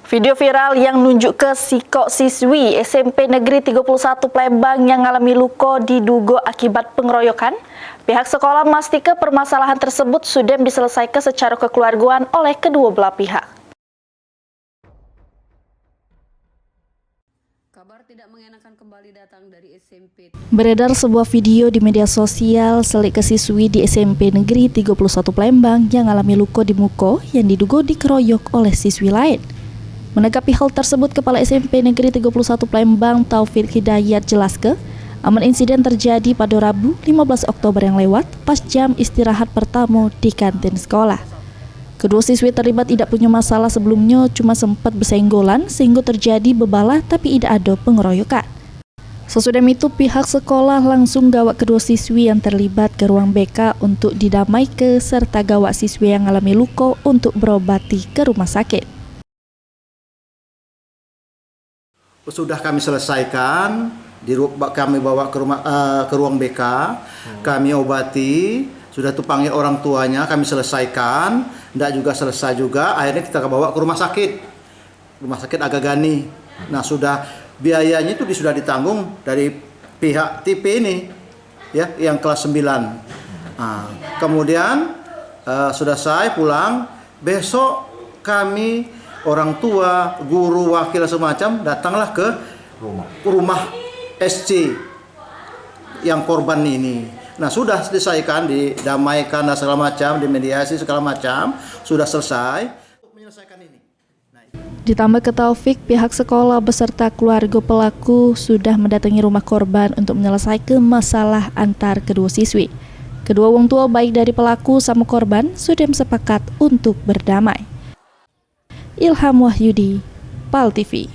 Video viral yang nunjuk ke siswi SMP Negeri 31 Palembang yang mengalami luka diduga akibat pengeroyokan. Pihak sekolah memastikan permasalahan tersebut sudah diselesaikan secara kekeluargaan oleh kedua belah pihak. Kabar tidak mengenakan kembali datang dari SMP. Beredar sebuah video di media sosial selik ke siswi di SMP Negeri 31 Palembang yang mengalami luka di muka yang diduga dikeroyok oleh siswi lain. Menanggapi hal tersebut, Kepala SMP Negeri 31 Palembang Taufik Hidayat jelaskan, aman insiden terjadi pada Rabu 15 Oktober yang lewat pas jam istirahat pertama di kantin sekolah. Kedua siswi terlibat tidak punya masalah sebelumnya, cuma sempat bersenggolan sehingga terjadi bebalah tapi tidak ada pengeroyokan. Sesudah itu pihak sekolah langsung gawak kedua siswi yang terlibat ke ruang BK untuk didamaikan serta gawak siswi yang mengalami luka untuk berobati ke rumah sakit. Sudah kami selesaikan, kami bawa ke ruang BK, kami obati, sudah panggil orang tuanya, kami selesaikan, tidak juga selesai juga, akhirnya kita bawa ke rumah sakit Agagani. Nah sudah biayanya itu sudah ditanggung dari pihak TP ini, ya, yang kelas 9. Nah, kemudian sudah selesai pulang, besok kami orang tua, guru, wakil semacam datanglah ke rumah SC yang korban ini. Nah sudah diselesaikan, didamaikan dan segala macam, dimediasi segala macam, sudah selesai menyelesaikan ini. Ditambah ke Taufik, pihak sekolah beserta keluarga pelaku sudah mendatangi rumah korban untuk menyelesaikan masalah antar kedua siswi. Kedua orang tua baik dari pelaku sama korban sudah sepakat untuk berdamai. Ilham Wahyudi, PAL TV.